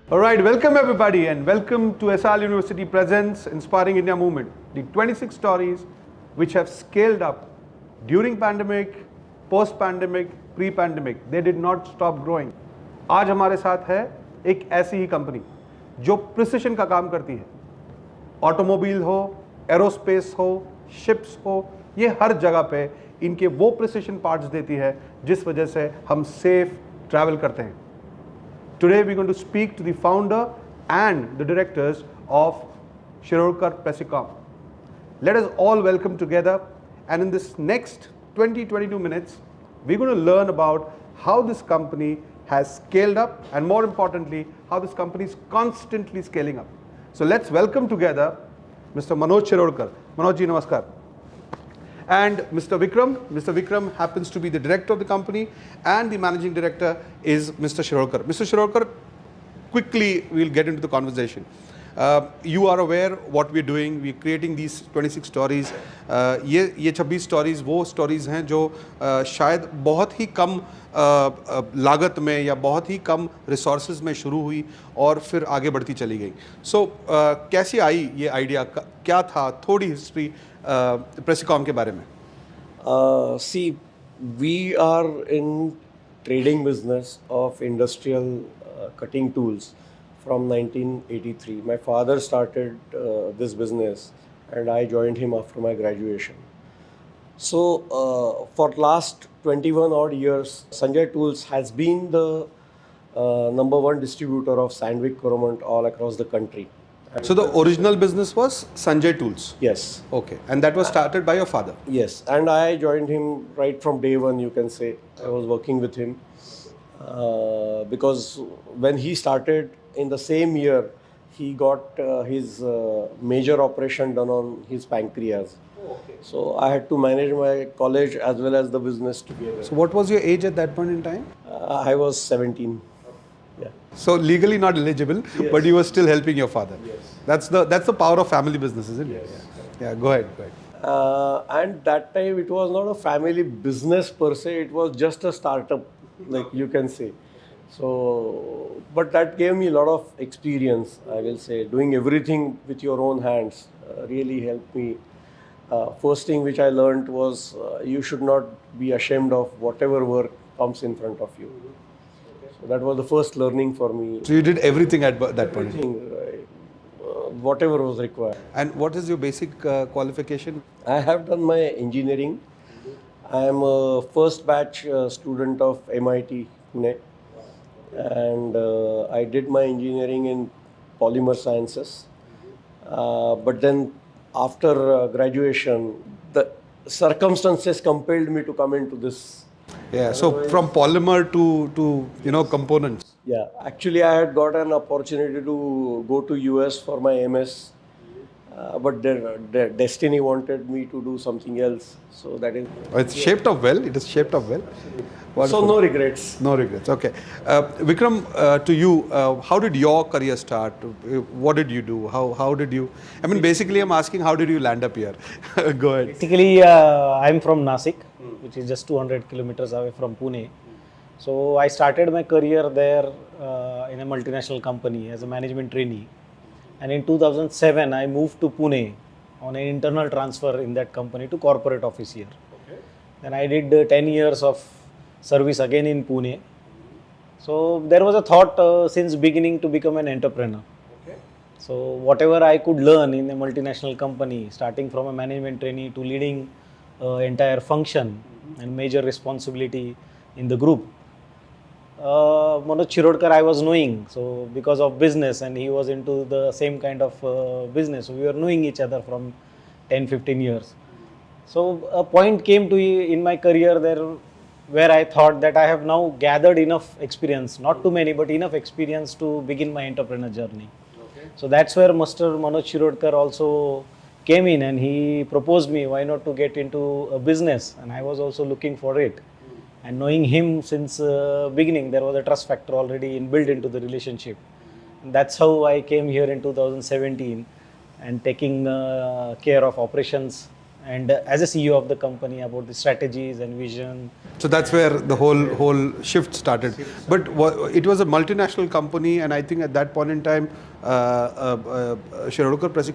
All right, welcome everybody and welcome to SIL University presents Inspiring India Movement, the 26 stories which have scaled up during pandemic, post-pandemic, pre-pandemic. They did not stop growing. आज हमारे साथ है एक ऐसी ही company जो precision का काम करती है. ऑटोमोबाइल हो, एरोस्पेस हो, शिप्स हो, ये हर जगह पे इनके वो प्रिसिशन पार्ट्स देती है जिस वजह से हम सेफ ट्रैवल करते हैं. Today we are going to speak to the founder and the directors of Shirodkar Preci. Let us all welcome together, and in this next 20-22 minutes we're going to learn about how this company has scaled up and more importantly how this company is constantly scaling up. So let's welcome together Mr. Manoj Shirodkar. Manoj ji, namaskar. And Mr. Vikram. Mr. Vikram happens to be the director of the company and the managing director is Mr. Shirodkar. Mr. Shirodkar, quickly we'll get into the conversation. You are aware what we're doing. We're creating these 26 stories. ये 26 stories वो stories हैं जो शायद बहुत ही कम लागत में या बहुत ही कम resources में शुरू हुई और फिर आगे बढ़ती चली गई. So कैसी आई ये idea, क्या था, थोड़ी history प्रेसिकॉम के बारे में. See, we are in trading business of industrial cutting tools from 1983. My father started this business and I joined him after my graduation. So for last 21 odd years, Sanjay Tools has been the number one distributor of Sandvik Coromant all across the country. So the original business was Sanjay Tools? Yes. Okay. And that was started by your father? Yes. And I joined him right from day one, you can say. I was working with him because when he started in the same year, he got his major operation done on his pancreas. Oh, okay. So I had to manage my college as well as the business together. So what was your age at that point in time? I was 17. Yeah. So legally not eligible, yes, but you were still helping your father. Yes. That's the power of family business, isn't it? Yes. Yeah, go ahead. And that time it was not a family business per se, it was just a startup, like you can say. So, but that gave me a lot of experience, I will say. Doing everything with your own hands really helped me. First thing which I learned was you should not be ashamed of whatever work comes in front of you. So that was the first learning for me. So you did everything at that point? Everything, whatever was required. And what is your basic qualification? I have done my engineering. I am a first batch student of MIT Pune. And I did my engineering in polymer sciences. But then after graduation, the circumstances compelled me to come into this. Yeah, so from polymer to components. Yeah, actually I had got an opportunity to go to US for my MS, but the destiny wanted me to do something else. So that is. It's shaped up well. It is shaped up well. Wonderful. So no regrets. No regrets. Okay, Vikram, to you, how did your career start? What did you do? How did you? I mean, basically, I'm asking, how did you land up here? Go ahead. Basically, I'm from Nasik, which is just 200 kilometers away from Pune. So I started my career there in a multinational company as a management trainee. And in 2007, I moved to Pune on an internal transfer in that company to corporate office here. Okay. Then I did 10 years of service again in Pune. So there was a thought since beginning to become an entrepreneur. Okay. So whatever I could learn in a multinational company, starting from a management trainee to leading entire function and major responsibility in the group. Manoj Shirodkar I was knowing, so because of business, and he was into the same kind of business. So we were knowing each other from 10-15 years. So a point came to in my career there where I thought that I have now gathered enough experience, not too many, but enough experience to begin my entrepreneur journey. Okay. So that's where Mr. Manoj Shirodkar also came in and he proposed me, why not to get into a business, and I was also looking for it. And knowing him since beginning, there was a trust factor already inbuilt into the relationship. And that's how I came here in 2017 and taking care of operations and as a CEO of the company about the strategies and vision. So that's where the whole shift started. But it was a multinational company, and I think at that point in time, Shirodkar Preci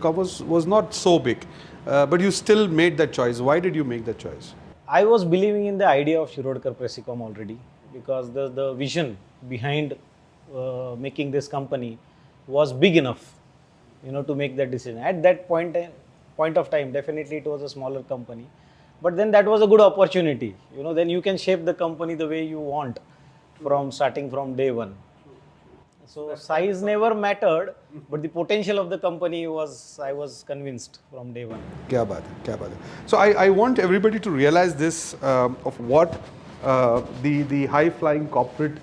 was not so big. But you still made that choice. Why did you make that choice? I was believing in the idea of Shirodkar Pressicom already, because the vision behind making this company was big enough, to make that decision. At that point of time, definitely it was a smaller company, but then that was a good opportunity. Then you can shape the company the way you want, from starting from day one. So size never mattered, but the potential of the company I was convinced from day one. Kya baat hai, kya baat hai. So I want everybody to realize this of what the high-flying corporate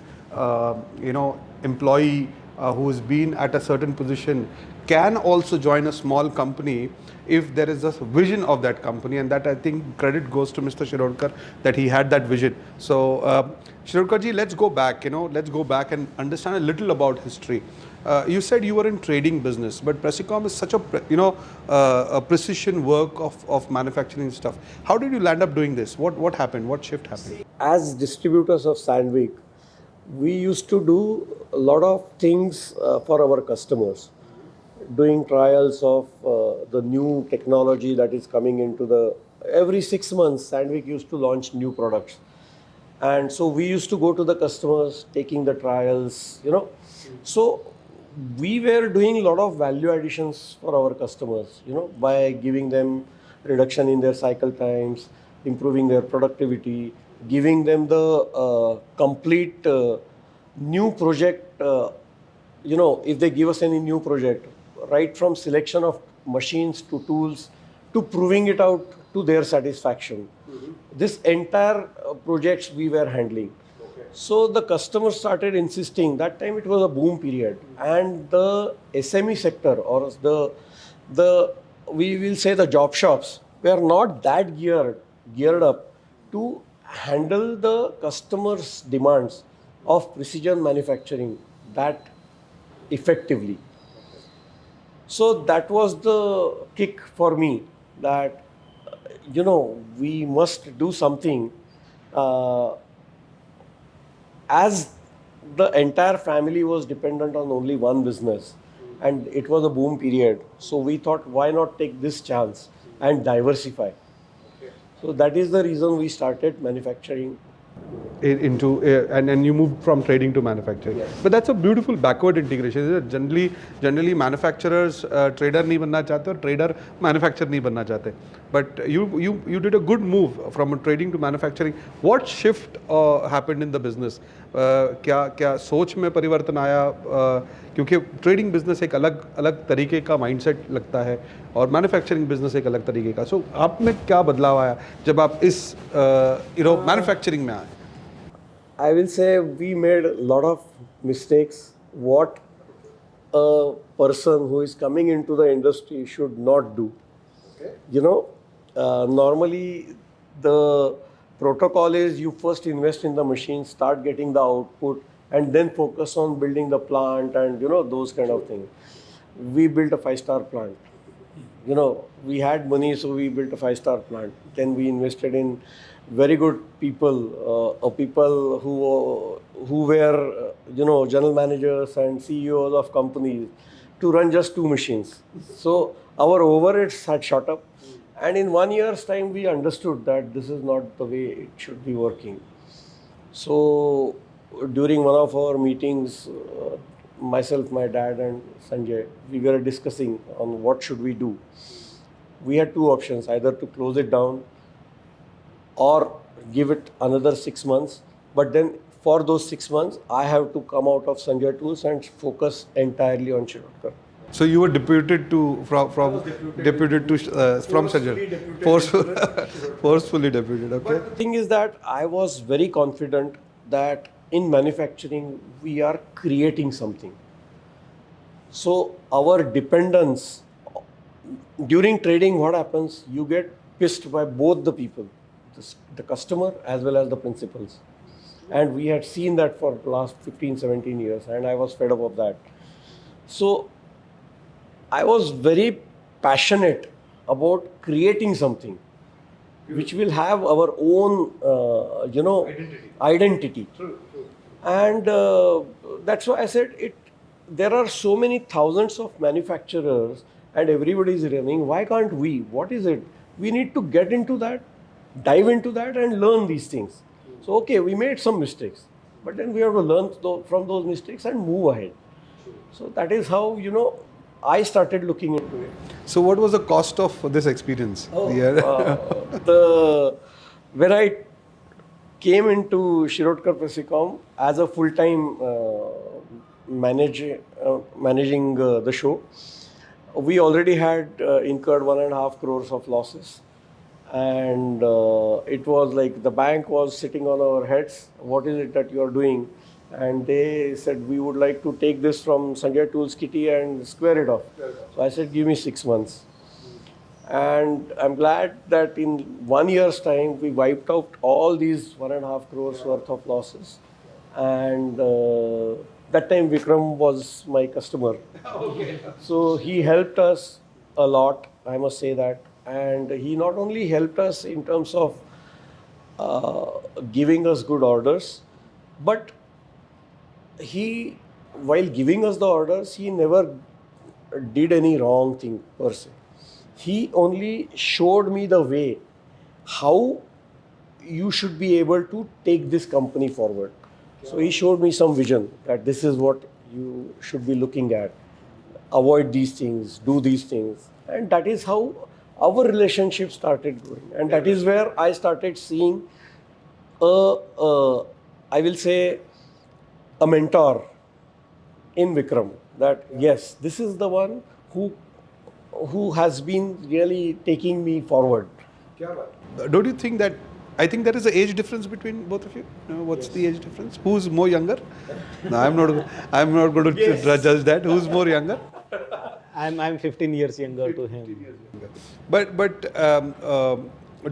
employee who's been at a certain position can also join a small company if there is a vision of that company, and that I think credit goes to Mr. Shirodkar that he had that vision. So Shirodkar ji, let's go back, let's go back and understand a little about history. You said you were in trading business, but Pressicom is such a precision work of manufacturing stuff. How did you land up doing this? What happened? What shift happened? As distributors of Sandvik, we used to do a lot of things for our customers, doing trials of the new technology that is coming into the... Every 6 months, Sandvik used to launch new products. And so we used to go to the customers, taking the trials, So we were doing a lot of value additions for our customers, by giving them reduction in their cycle times, improving their productivity, giving them the complete new project, if they give us any new project, right from selection of machines to tools to proving it out to their satisfaction. This entire projects we were handling. So the customers started insisting. That time it was a boom period, and the SME sector, or the we will say the job shops, were not that geared up to handle the customers' demands of precision manufacturing that effectively. So that was the kick for me, that we must do something. As the entire family was dependent on only one business, and it was a boom period, so we thought, why not take this chance and diversify? So that is the reason we started manufacturing. And you moved from trading to manufacturing. Yes. But that's a beautiful backward integration, isn't it? Generally manufacturers trader नहीं बनना चाहते और trader manufacturer नहीं बनना चाहते. But you did a good move from trading to manufacturing. What shift happened in the business? क्या सोच में परिवर्तन आया? क्योंकि ट्रेडिंग बिजनेस एक अलग तरीके का माइंडसेट लगता है और मैन्युफैक्चरिंग बिजनेस एक अलग तरीके का. सो आप में क्या बदलाव आया जब आप इस मैन्युफैक्चरिंग में आए? I will say we made a lot of mistakes. What a person who is coming into the industry should not do. Okay. Normally the protocol is you first invest in the machine, start getting the output, and then focus on building the plant and those kind of things. We built a 5-star plant. We had money, so we built a 5-star plant. Then we invested in very good people, people who were general managers and CEOs of companies, to run just 2 machines. So our overheads had shot up, and in 1 year's time we understood that this is not the way it should be working. So during one of our meetings, myself, my dad and Sanjay, we were discussing on what should we do. We had 2 options, either to close it down or give it another 6 months. But then for those 6 months, I have to come out of Sanjay Tools and focus entirely on Shirodkar. So you were deputed to from Sanjay. Forcefully deputed. Okay. But the thing is that I was very confident that in manufacturing we are creating something. So our dependence during trading, what happens? You get pissed by both the people, the customer as well as the principals. And we had seen that for the last 15-17 years, and I was fed up of that. So I was very passionate about creating something. which will have our own, identity. And that's why I said it. There are so many thousands of manufacturers, and everybody is running. Why can't we? What is it? We need to get into that, dive into that, and learn these things. So okay, we made some mistakes, but then we have to learn from those mistakes and move ahead. So that is how I started looking into it. So what was the cost of this experience? When I came into Shirodkar Preci as a full-time managing the show, we already had incurred 1.5 crores of losses, and it was like the bank was sitting on our heads. What is it that you are doing? And they said, we would like to take this from Sanjay Tools Kitty and square it off. So I said, give me 6 months. And I'm glad that in 1 year's time, we wiped out all these 1.5 crores worth of losses. And that time Vikram was my customer. So he helped us a lot, I must say that. And he not only helped us in terms of giving us good orders, but he, while giving us the orders, he never did any wrong thing per se. He only showed me the way how you should be able to take this company forward. So he showed me some vision that this is what you should be looking at. Avoid these things, do these things. And that is how our relationship started growing. And that is where I started seeing I will say, a mentor in Vikram, that yes, this is the one who has been really taking me forward. Don't you think that, I think there is an age difference between both of you? What's the age difference? Who's more younger? No, I'm not going to judge that. Who's more younger? I'm 15 years younger to him. But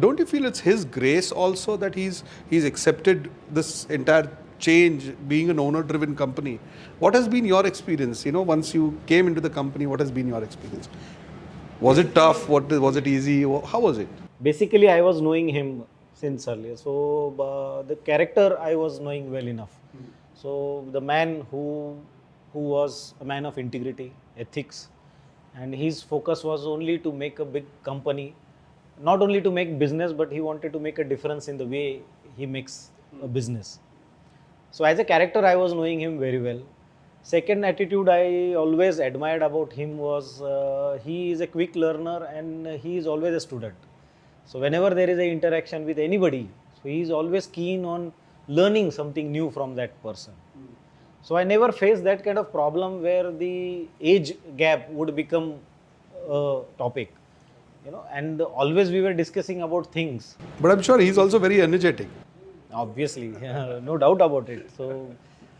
don't you feel it's his grace also that he's accepted this entire change, being an owner-driven company? What has been your experience? Once you came into the company, what has been your experience? Was it tough? Was it easy? How was it? Basically, I was knowing him since earlier. So the character I was knowing well enough. So the man who was a man of integrity, ethics, and his focus was only to make a big company, not only to make business, but he wanted to make a difference in the way he makes a business. So as a character, I was knowing him very well. Second attitude I always admired about him was he is a quick learner and he is always a student. So whenever there is an interaction with anybody, so he is always keen on learning something new from that person. So I never faced that kind of problem where the age gap would become a topic, and always we were discussing about things. But I'm sure he's also very energetic. Obviously, no doubt about it. So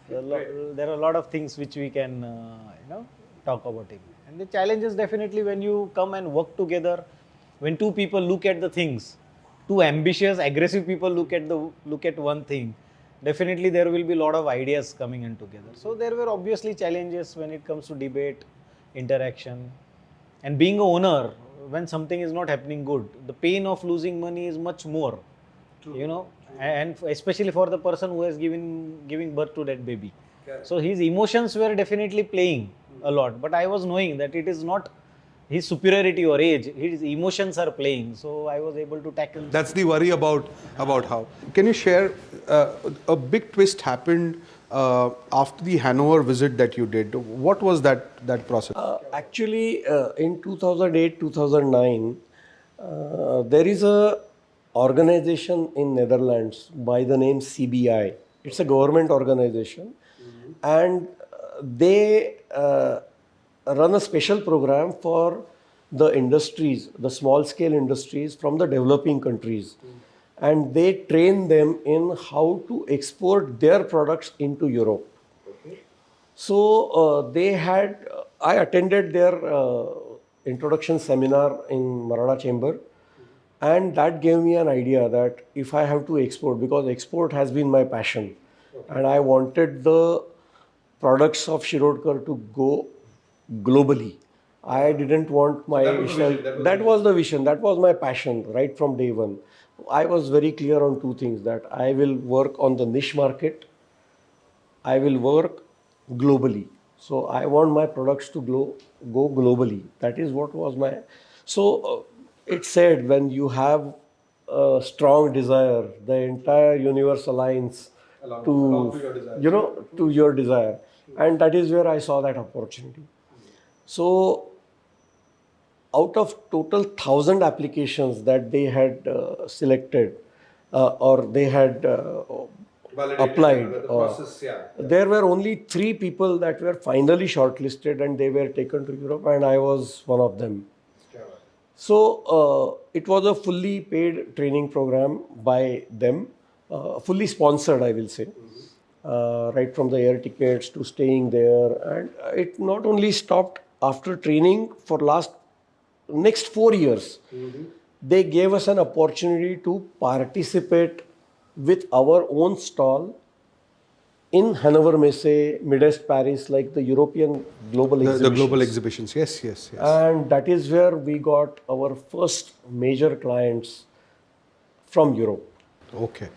there are a lot of things which we can, talk about him. And the challenge is definitely when you come and work together, when two people look at the things, two ambitious, aggressive people look at one thing, definitely there will be a lot of ideas coming in together. So there were obviously challenges when it comes to debate, interaction, and being an owner. When something is not happening good, the pain of losing money is much more. True. And especially for the person who has giving birth to that baby. Correct. So his emotions were definitely playing a lot, but I was knowing that it is not his superiority or age, his emotions are playing. So I was able to tackle. That's the worry about how. Can you share a big twist happened after the Hanover visit that you did? What was that process? Actually, in 2008-2009, there is a organization in Netherlands by the name CBI. It's a government organization, and they run a special program for the industries, the small scale industries from the developing countries, and they train them in how to export their products into Europe. So I attended their introduction seminar in Marada Chamber. And that gave me an idea that if I have to export, because export has been my passion, and I wanted the products of Shirodkar to go globally. I didn't want my... That was the vision, that was my passion right from day one. I was very clear on two things, that I will work on the niche market, I will work globally. So I want my products to go globally. That is what was my. So it said, when you have a strong desire, the entire universe aligns along to your desire. to your desire, and that is where I saw that opportunity. So out of total 1,000 applications that they had selected, or they had applied, there were only 3 people that were finally shortlisted, and they were taken to Europe, and I was one of them. So it was a fully paid training program by them, fully sponsored, I will say, right from the air tickets to staying there. And it not only stopped after training for next 4 years. They gave us an opportunity to participate with our own stall in Hanover Messe, Midwest Paris, like the European global exhibitions. The global exhibitions, yes, yes, yes. And that is where we got our first major clients from Europe. Okay.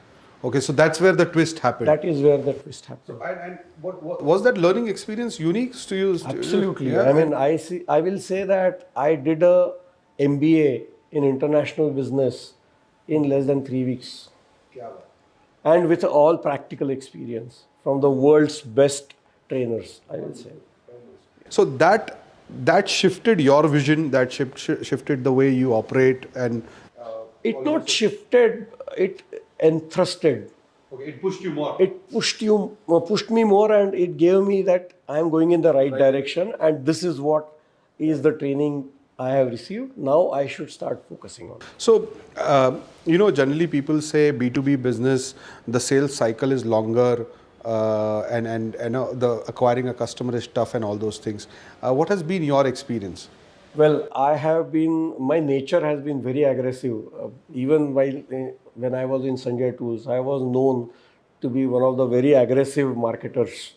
Okay, so that's where the twist happened. That is where the twist happened. And what was that learning experience unique to you? Absolutely. Yeah. I mean, I will say that I did a MBA in international business in less than 3 weeks, and with all practical experience from the world's best trainers, I will say. So that shifted your vision, that shifted the way you operate, and It not shifted, it enthrusted. okay, it pushed you more. It pushed me more, and it gave me that I am going in the right direction, and this is what is the training I have received. Now I should start focusing on it. So, generally people say B2B business, the sales cycle is longer, and the acquiring a customer is tough and all those things. What has been your experience? Well, my nature has been very aggressive. Even when I was in Sanjay Tools, I was known to be one of the very aggressive marketers.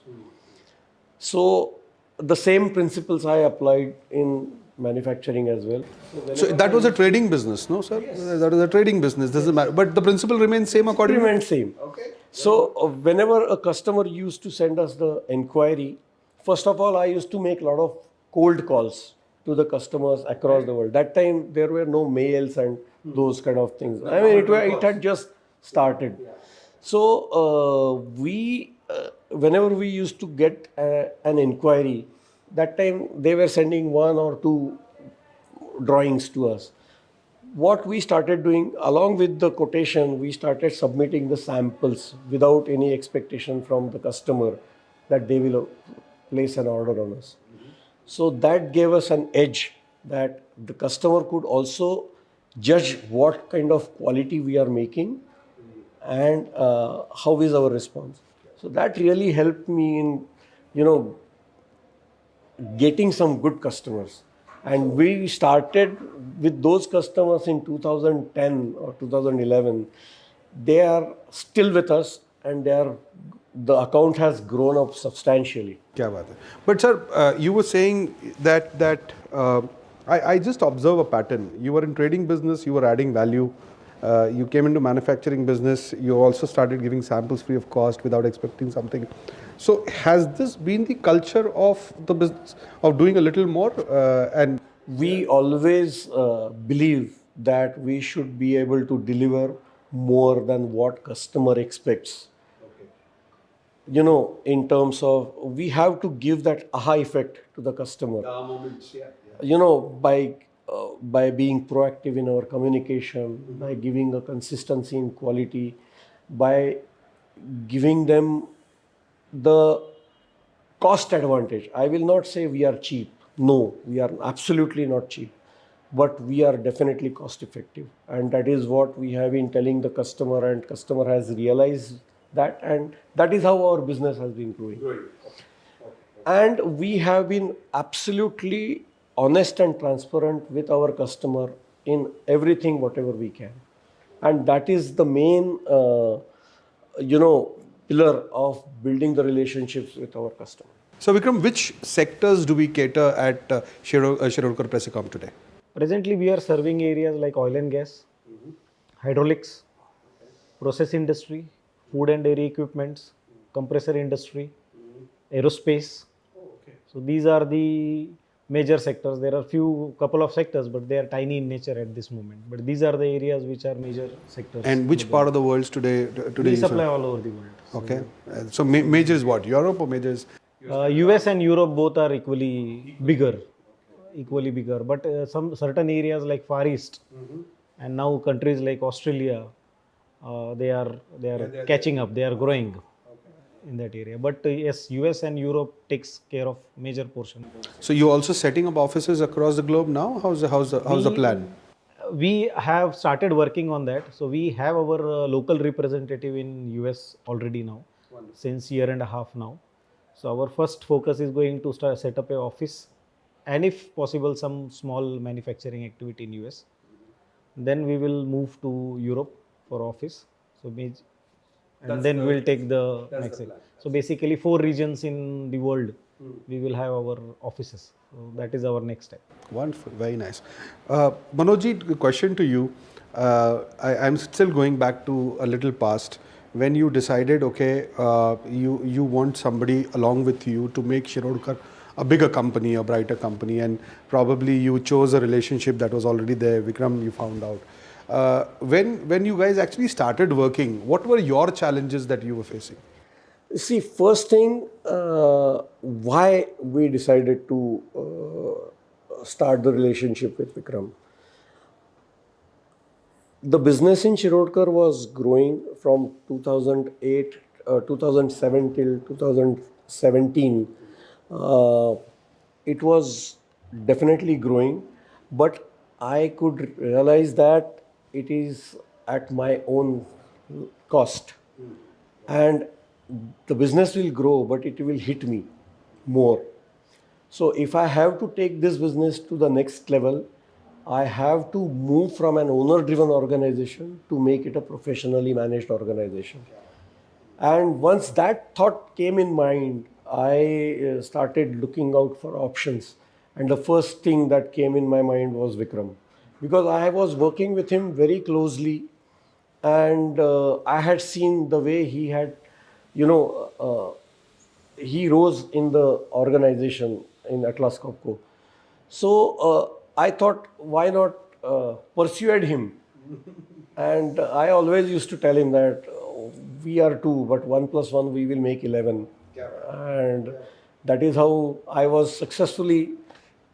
So the same principles I applied in manufacturing as well. So that was a trading business, no, sir? Yes. That was a trading business. Doesn't matter. But the principle remains same according to... Remained same. Okay. So whenever a customer used to send us the inquiry, first of all, I used to make a lot of cold calls to the customers across the world. That time there were no mails and those kind of things. I mean, it had just started. So whenever we used to get an inquiry, that time they were sending 1 or 2 drawings to us. What we started doing, along with the quotation, we started submitting the samples without any expectation from the customer that they will place an order on us. So that gave us an edge, that the customer could also judge what kind of quality we are making and how is our response. So that really helped me in, getting some good customers. And we started with those customers in 2010 or 2011. They are still with us, and the account has grown up substantially. Kya baat hai. But sir, you were saying that I just observe a pattern. You were in trading business, you were adding value. You came into manufacturing business, you also started giving samples free of cost without expecting something. So has this been the culture of the business, of doing a little more? And we always believe that we should be able to deliver more than what customer expects. In terms of, we have to give that aha effect to the customer. By being proactive in our communication, by giving a consistency in quality, by giving them the cost advantage. I will not say we are cheap. No, we are absolutely not cheap. But we are definitely cost effective. And that is what we have been telling the customer, and customer has realized that, and that is how our business has been growing. And we have been absolutely honest and transparent with our customer in everything, whatever we can. And that is the main, pillar of building the relationships with our customer. so Vikram, which sectors do we cater at Shirodkar Preci today? Presently, we are serving areas like oil and gas, hydraulics, process industry, food and dairy equipments, compressor industry, aerospace. So these are the major sectors. There are couple of sectors, but they are tiny in nature at this moment. But these are the areas which are major sectors. And which part of the world today We you supply serve? all over the world. Okay. So major is what? Europe or major is? US and Europe both are equally bigger, But some certain areas like Far East and now countries like Australia, they are catching up. They are growing in that area. But yes, US and Europe takes care of major portion. So you're also setting up offices across the globe now? How's the plan? We have started working on that. So we have our local representative in US already now, since year and a half now. So our first focus is going to set up a office, and if possible, some small manufacturing activity in US. Then we will move to Europe for office. So then we'll take the next step. So basically, 4 regions in the world, we will have our offices. So that is our next step. Wonderful, very nice. Manojji, question to you. I'm still going back to a little past when you decided, okay, you want somebody along with you to make Shirodkar a bigger company, a brighter company, and probably you chose a relationship that was already there. Vikram, you found out. When you guys actually started working, what were your challenges that you were facing? See, first thing, why we decided to start the relationship with Vikram. The business in Shirodkar was growing from 2007 till 2017. It was definitely growing, but I could realize that it is at my own cost. And the business will grow, but it will hit me more. So if I have to take this business to the next level, I have to move from an owner-driven organization to make it a professionally managed organization. And once that thought came in mind, I started looking out for options. And the first thing that came in my mind was Vikram. Because I was working with him very closely, and I had seen the way he had, he rose in the organization in Atlas Copco. So I thought, why not persuade him? And I always used to tell him that we are 2, but 1 plus 1 we will make 11. And that is how I was successfully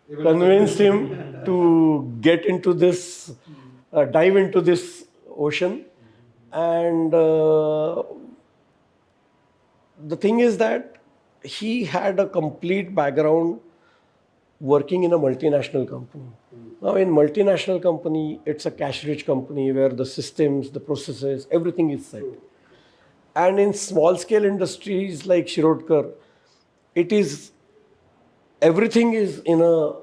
convinced him to get into this, dive into this ocean. And the thing is that he had a complete background working in a multinational company. Now in multinational company, it's a cash-rich company where the systems, the processes, everything is set. And in small-scale industries like Shirodkar, it is, everything is in a,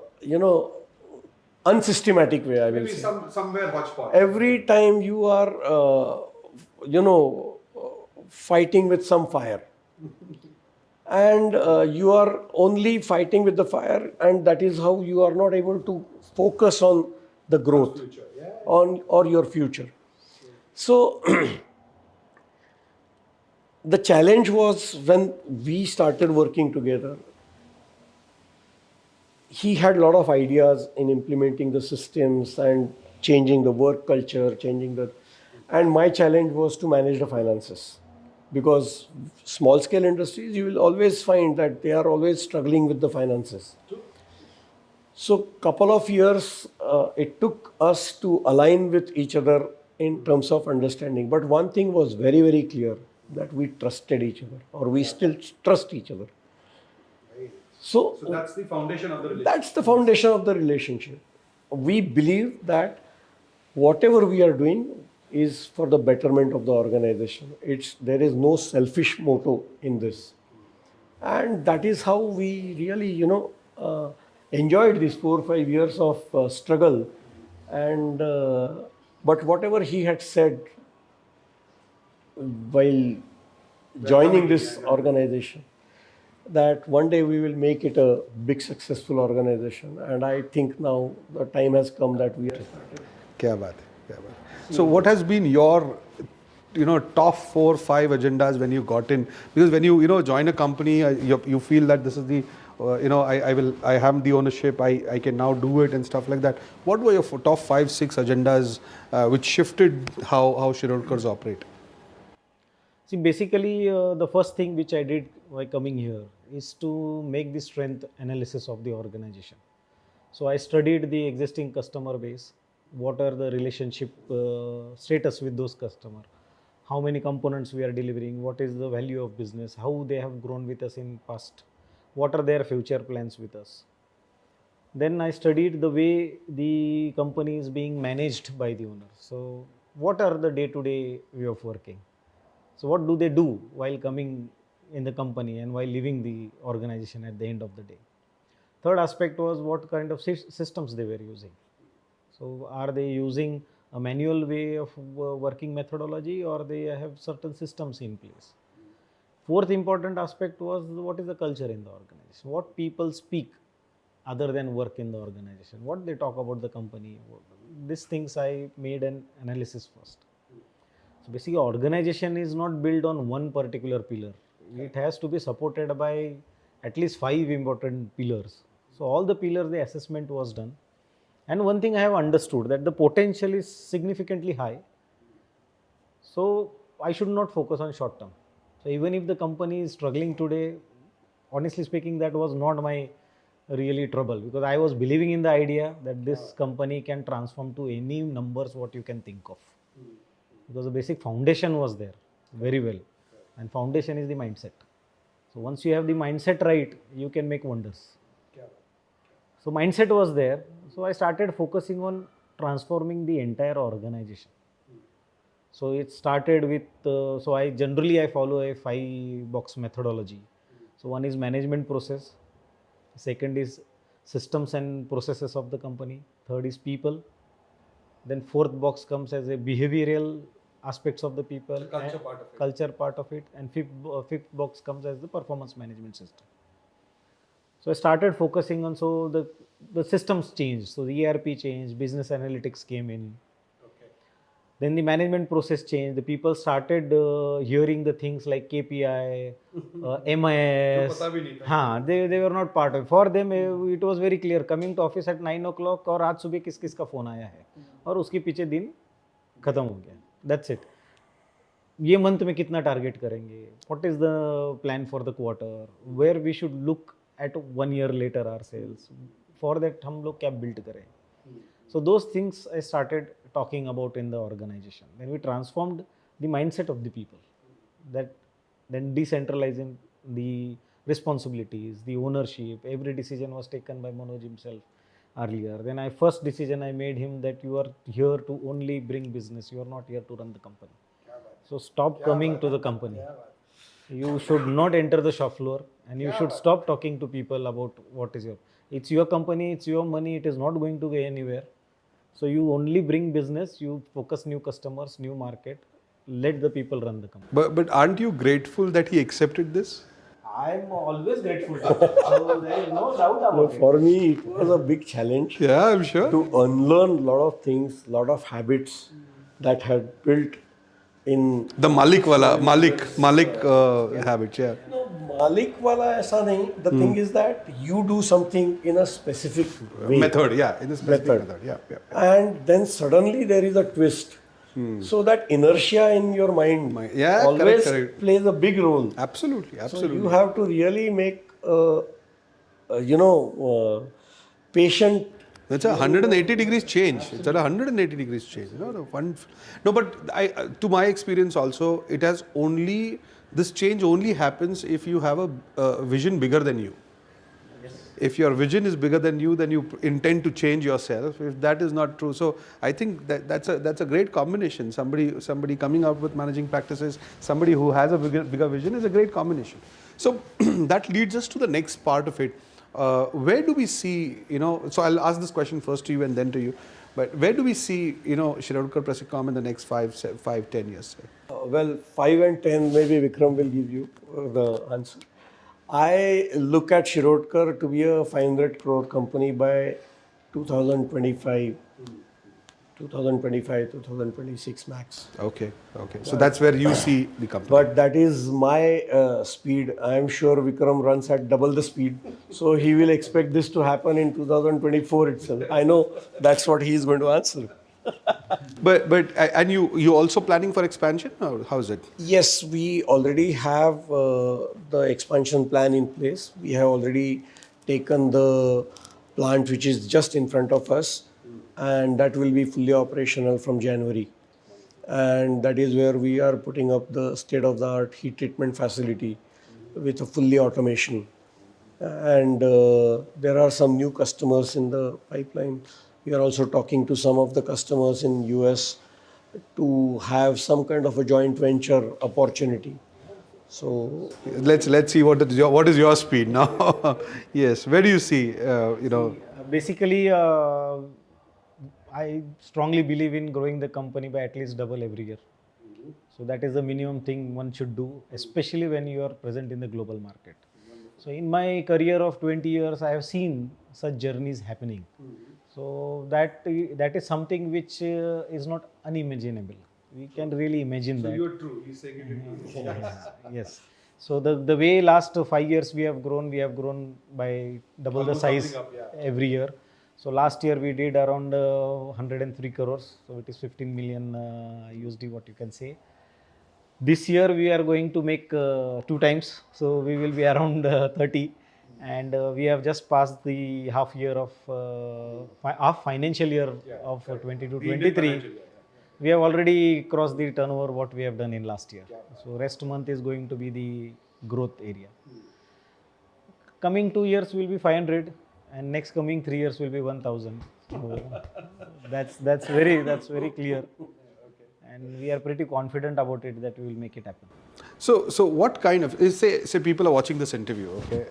unsystematic way, I will say. Somewhere hodgepodge. Every time you are, fighting with some fire. And you are only fighting with the fire, and that is how you are not able to focus on the growth, or your future. So the challenge was when we started working together, he had a lot of ideas in implementing the systems and changing the work culture, and my challenge was to manage the finances. Because small scale industries, you will always find that they are always struggling with the finances. So couple of years it took us to align with each other in terms of understanding. But one thing was very, very clear, that we trusted each other, or we still trust each other. So that's the foundation of the relationship. That's the foundation of the relationship. We believe that whatever we are doing is for the betterment of the organization. There is no selfish motto in this. And that is how we really, enjoyed these 4 or 5 years of struggle. And but whatever he had said while joining this organization, that one day we will make it a big successful organization. And I think now the time has come that we are started. क्या बात है. Yeah, man. So what has been your top 4-5 agendas when you got in? Because when you join a company, you feel that this is the I have the ownership, I can now do it and stuff like that. What were your top 5-6 agendas which shifted how Shirodkars operate? See, basically, the first thing which I did by coming here is to make the strength analysis of the organization. So I studied the existing customer base, what are the relationship status with those customers, how many components we are delivering, what is the value of business, how they have grown with us in past, what are their future plans with us. Then I studied the way the company is being managed by the owner. So what are the day-to-day way of working? So what do they do while coming in the company and while leaving the organization at the end of the day? Third aspect was what kind of systems they were using. So are they using a manual way of working methodology, or they have certain systems in place? Fourth important aspect was what is the culture in the organization? What people speak other than work in the organization? What they talk about the company? These things I made an analysis first. So basically, organization is not built on one particular pillar. It has to be supported by at least 5 important pillars. So all the pillars, the assessment was done. And one thing I have understood, that the potential is significantly high. So I should not focus on short term. So even if the company is struggling today, honestly speaking, that was not my really trouble, because I was believing in the idea that this company can transform to any numbers what you can think of. Because the basic foundation was there very well, and foundation is the mindset. So once you have the mindset right, you can make wonders. So mindset was there. So I started focusing on transforming the entire organization. So it started with, so I follow a 5-box methodology. So one is management process, second is systems and processes of the company, third is people, then fourth box comes as a behavioral aspects of the people, culture part of it, and fifth box comes as the performance management system. So I started focusing on, so the systems changed. So the ERP changed, business analytics came in. Then the management process changed. The people started hearing the things like KPI, MIS. They were not part of it. For them, it was very clear. Coming to office at 9 o'clock और आज सुबह किस किस का phone आया है और उसके पीछे दिन खत्म हो गया. That's it. ये मंथ में कितना टारगेट करेंगे? What is the plan for the quarter? Where we should look at 1 year later our sales? For that हम लोग क्या build करें? So those things I started talking about in the organization. Then we transformed the mindset of the people. That then decentralizing the responsibilities, the ownership. Every decision was taken by Manoj himself earlier. Then first decision I made him that you are here to only bring business. You are not here to run the company. So stop coming to the company. You should not enter the shop floor, and you should stop talking to people about what is your. It's your company, it's your money. It is not going to go anywhere. So you only bring business, you focus new customers, new market, let the people run the company. But aren't you grateful that he accepted this? I'm always grateful to him. So there is no doubt about it. For me, it was a big challenge. Yeah, I'm sure. To unlearn a lot of things, lot of habits that had built in The Malik habits, yeah. No, Malik wala aisa nahi. The thing is that you do something in a specific way. Method, yeah. In a specific method, yeah. And then suddenly there is a twist. So that inertia in your mind always correct. plays a big role. Absolutely. So you have to really make, patient. That's a 180 degrees change. It's a 180 degrees change. No, but to my experience also, it has only, this change only happens if you have a vision bigger than you. If your vision is bigger than you, then you intend to change yourself. If that is not true, so I think that's a great combination. Somebody coming out with managing practices, somebody who has a bigger vision is a great combination. So that leads us to the next part of it. Where do we see, so I'll ask this question first to you and then to you, but where do we see, Shirodkar Preci in the next 5-10 years? Well, 5 and 10, maybe Vikram will give you the answer. I look at Shirodkar to be a 500 crore company by 2025. 2025, 2026 max. Okay, okay. So that's where you see the company. But that is my speed. I am sure Vikram runs at double the speed. So he will expect this to happen in 2024 itself. I know that's what he is going to answer. And you also planning for expansion, or how is it? Yes, we already have the expansion plan in place. We have already taken the plant which is just in front of us, and that will be fully operational from January. And that is where we are putting up the state-of-the-art heat treatment facility with a fully automation. And there are some new customers in the pipeline. We are also talking to some of the customers in US to have some kind of a joint venture opportunity. So Let's see what is your speed now. Yes, where do you see Basically, I strongly believe in growing the company by at least double every year. So that is the minimum thing one should do, especially when you are present in the global market. So in my career of 20 years, I have seen such journeys happening. So that is something which is not unimaginable. We can really imagine that. you're true. He's saying it in true. Yes. So the way last 5 years we have grown by double the size every year. So last year we did around 103 crores. So it is 15 million USD, what you can say. This year we are going to make 2 times. So we will be around 30. And we have just passed the half financial year of 22-23. We have already crossed the turnover what we have done in last year. So rest month is going to be the growth area. Coming 2 years will be 500, and next coming 3 years will be 1,000. So that's very clear. And we are pretty confident about it that we will make it happen. So what kind of say people are watching this interview, okay?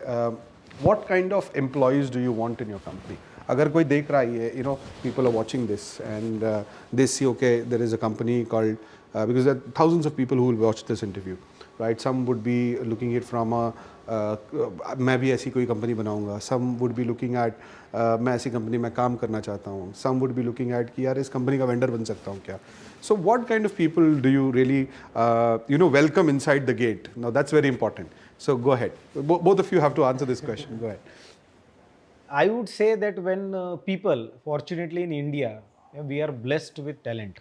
What kind of employees do you want in your company? Agar koi dekh raha hai, people are watching this and they see, okay, there is a company called, because there are thousands of people who will watch this interview, right? Some would be looking it from मैं भी ऐसी कोई company बनाऊंगा. Some would be looking at मैं ऐसी company में काम करना चाहता हूँ. Some would be looking at कि यार इस कंपनी का वेंडर बन सकता हूँ क्या? So what kind of people do you really welcome inside the gate? Now that's very important. So go ahead. Both of you have to answer this question. Go ahead. I would say that when people, fortunately in India, we are blessed with talent.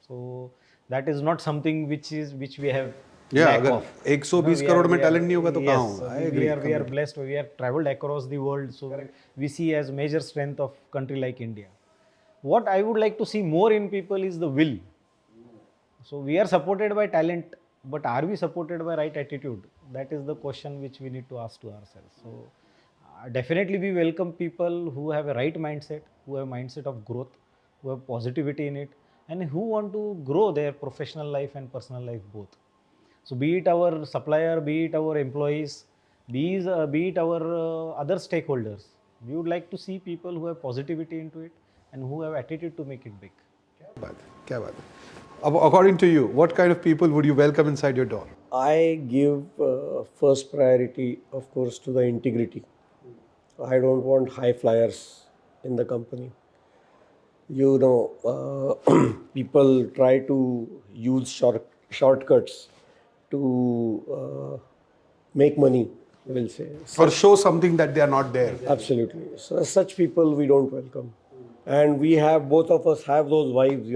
So that is not something which we have lack of. 120 crore में talent नहीं होगा तो कहाँ होगा? I agree. We are blessed. We have traveled across the world, so we see as major strength of country like India. What I would like to see more in people is the will. So we are supported by talent, but are we supported by right attitude? That is the question which we need to ask to ourselves. So definitely we welcome people who have a right mindset, who have a mindset of growth, who have positivity in it, and who want to grow their professional life and personal life both. So be it our supplier, be it our employees, be it our other stakeholders, we would like to see people who have positivity into it and who have attitude to make it big. क्या बात है? According to you, what kind of people would you welcome inside your door? I give first priority, of course, to the integrity. I don't want high flyers in the company. People try to use shortcuts to make money, we'll say. Or show something that they are not there. Absolutely. So such people we don't welcome. And we have, both of us have those vibes,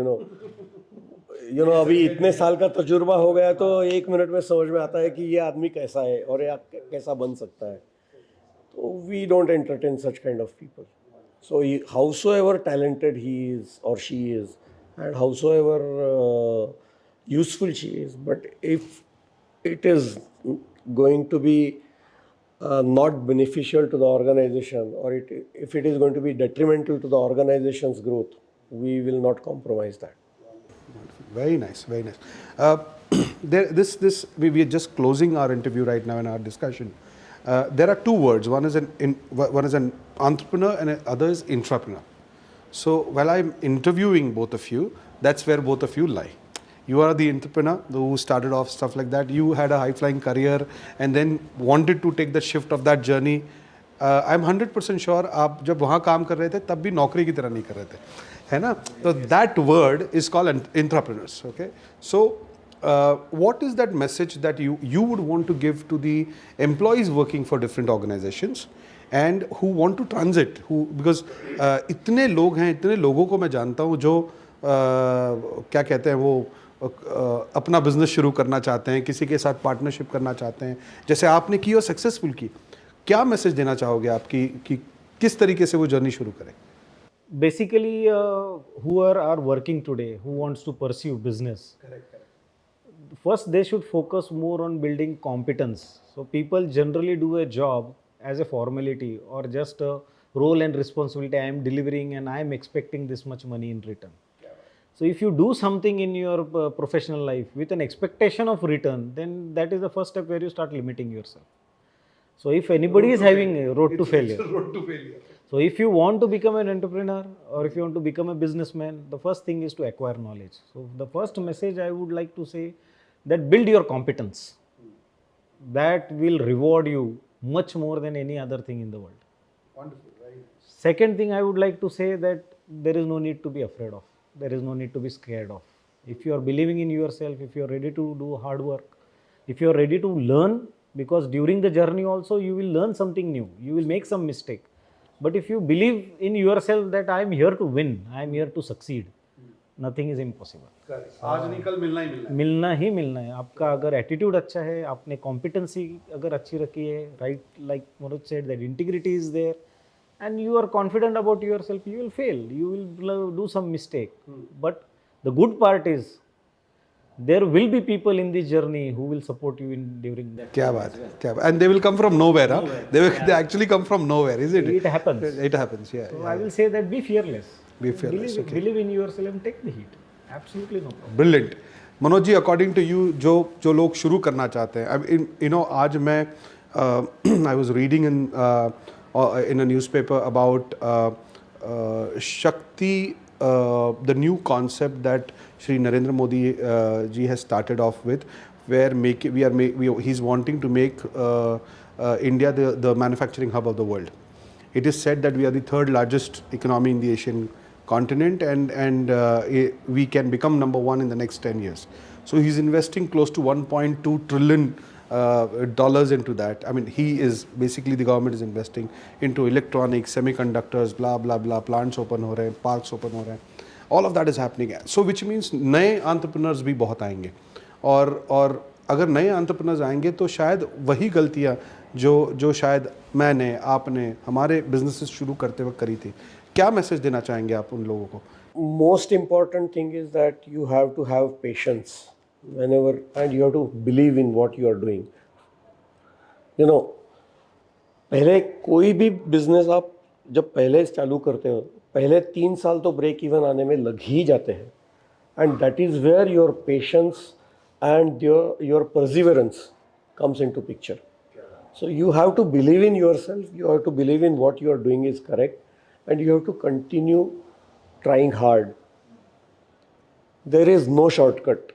अभी इतने साल का तजुर्बा हो गया तो 1 minute में समझ में आता है कि ये आदमी कैसा है और ये कैसा बन सकता है. So we don't entertain such kind of people. So howsoever talented he is or she is, and howsoever useful she is, but if it is going to be not beneficial to the organization, or if it is going to be detrimental to the organization's growth, we will not compromise that. Very nice, very nice. We are just closing our interview right now in our discussion. There are 2 words. One is an entrepreneur and the other is intrapreneur. So while I'm interviewing both of you, that's where both of you lie. You are the entrepreneur who started off stuff like that. You had a high-flying career and then wanted to take the shift of that journey. I'm 100% sure आप जब वहाँ काम कर रहे थे तब भी नौकरी की तरह नहीं कर रहे थे. है ना? So that word is called entrepreneurs. Okay, so what is that message that you would want to give to the employees working for different organizations and who want to transit, because इतने लोग हैं, इतने लोगों को मैं जानता हूँ जो क्या कहते हैं वो अपना बिजनेस शुरू करना चाहते हैं, किसी के साथ पार्टनरशिप करना चाहते हैं, जैसे आपने की और सक्सेसफुल की. क्या मैसेज देना चाहोगे आप कि किस तरीके से वो जर्नी शुरू करें? Basically, whoever are working today, who wants to pursue business, first they should focus more on building competence. So people generally do a job as a formality or just a role and responsibility. I am delivering and I am expecting this much money in return. So if you do something in your professional life with an expectation of return, then that is the first step where you start limiting yourself. So if anybody is having a road to failure. So if you want to become an entrepreneur or if you want to become a businessman, the first thing is to acquire knowledge. So the first message I would like to say that build your competence. That will reward you much more than any other thing in the world. Wonderful, right? Second thing I would like to say that there is no need to be afraid of. There is no need to be scared of. If you are believing in yourself, if you are ready to do hard work, if you are ready to learn, because during the journey also you will learn something new, you will make some mistake. But if you believe in yourself that I am here to win, I am here to succeed, nothing is impossible. आज नहीं कल मिलना ही मिलना है. मिलना ही मिलना है. आपका अगर एटीट्यूड अच्छा है, आपने कॉम्पिटेंसी अगर अच्छी रखी है, right, like Manoj said that integrity is there and you are confident about yourself, you will fail, you will do some mistake. But the good part is there will be people in this journey who will support you in during that. क्या बात है, क्या बात. And they will come from nowhere, huh? They actually come from nowhere, is it? It happens. It happens, yeah. So I will say that be fearless. Be fearless, okay. Believe in yourself and take the heat. Absolutely no problem. Brilliant. Manoj ji, according to you जो लोग शुरू करना चाहते हैं, you know, आज मैं I was reading in a newspaper about Shakti, the new concept that Shri Narendra Modi ji has started off with, where he's wanting to make India the manufacturing hub of the world. It is said that we are the third largest economy in the Asian continent, and we can become number one in the next 10 years. So he's investing close to 1.2 trillion dollars into that. I mean, the government is investing into electronics, semiconductors, blah blah blah, plants open हो रहे हैं, parks open हो रहे हैं, all of that is happening. So which means नए entrepreneurs भी बहुत आएंगे, और अगर नए entrepreneurs आएंगे तो शायद वही गलतियाँ जो शायद मैंने, आपने हमारे businesses शुरू करते वक्त करी थी. क्या मैसेज देना चाहेंगे आप उन लोगों को? Most important thing is that you have to have patience whenever, and you have to believe in what you are doing. You know, पहले कोई भी बिजनेस आप जब पहले चालू करते हो, पहले 3 साल तो ब्रेक इवन आने में लग ही जाते हैं, and that is where your patience and your perseverance comes into picture. So you have to believe in yourself, you have to believe in what you are doing is correct, and you have to continue trying hard. There is no shortcut.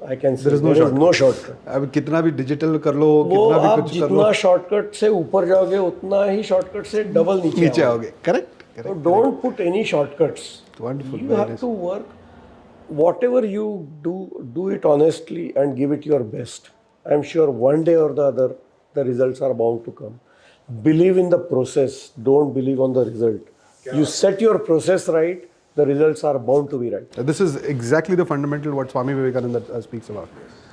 I can say there is no shortcut. अब कितना भी digital कर लो, वो कितना भी आप कुछ कर लो, जितना शॉर्टकट से ऊपर जाओगे उतना ही शॉर्टकट से डबल नीचे आओगे. Correct. So don't put any shortcuts. Wonderful. You have to work. Whatever you do it honestly and give it your best. I'm sure one day or the other the results are bound to come. Believe in the process. Don't believe on the result. You set your process right, the results are bound to be right. This is exactly the fundamental what Swami Vivekananda speaks about.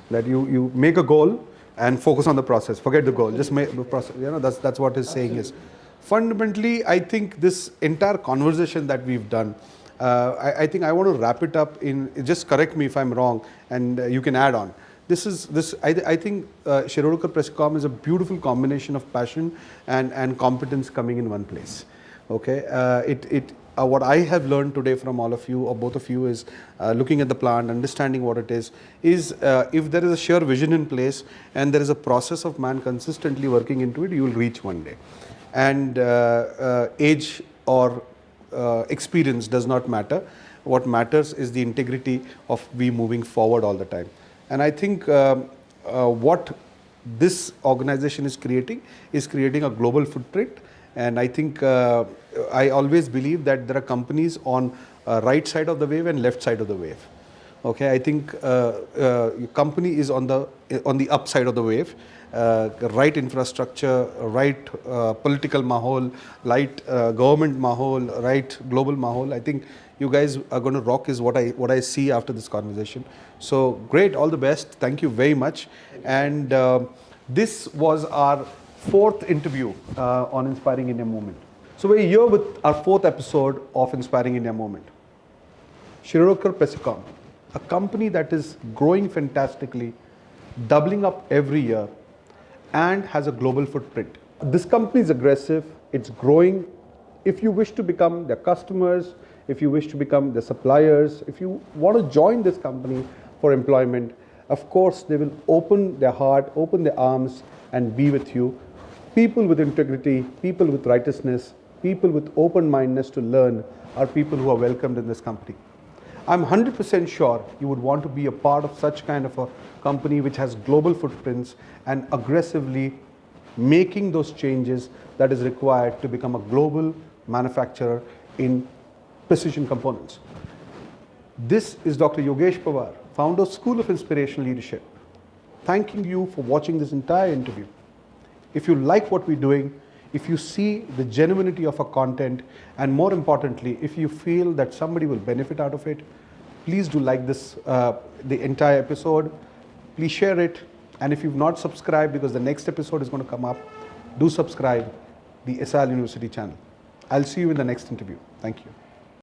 That you make a goal and focus on the process. Forget the goal. Just make the process. You know, that's what his saying is. Fundamentally, I think this entire conversation that we've done, I think I want to wrap it up in. Just correct me if I'm wrong, and you can add on. I think Shirodkar Preci is a beautiful combination of passion and competence coming in one place. Okay, what I have learned today from all of you or both of you is looking at the plant, understanding what it is if there is a sheer vision in place and there is a process of man consistently working into it, you will reach one day. And age or experience does not matter. What matters is the integrity of we moving forward all the time. And I think what this organization is creating a global footprint. And I think I always believe that there are companies on right side of the wave and left side of the wave. Okay, I think your company is on the upside of the wave. Right infrastructure, right political mahol, right government mahol, right global mahol. I think you guys are going to rock is what I see after this conversation. So great, all the best. Thank you very much. And this was our 4th interview on Inspiring India Movement. So we're here with our 4th episode of Inspiring India Movement. Shirodkar Preci, a company that is growing fantastically, doubling up every year, and has a global footprint. This company is aggressive, it's growing. If you wish to become their customers, if you wish to become their suppliers, if you want to join this company for employment, of course they will open their heart, open their arms and be with you. People with integrity, people with righteousness, people with open-mindedness to learn are people who are welcomed in this company. I'm 100% sure you would want to be a part of such kind of a company which has global footprints and aggressively making those changes that is required to become a global manufacturer in precision components. This is Dr. Yogesh Pawar, founder of School of Inspirational Leadership, thanking you for watching this entire interview. If you like what we're doing, if you see the genuinity of our content, and more importantly, if you feel that somebody will benefit out of it, please do like this, the entire episode. Please share it. And if you've not subscribed, because the next episode is going to come up, do subscribe the SIL University channel. I'll see you in the next interview. Thank you.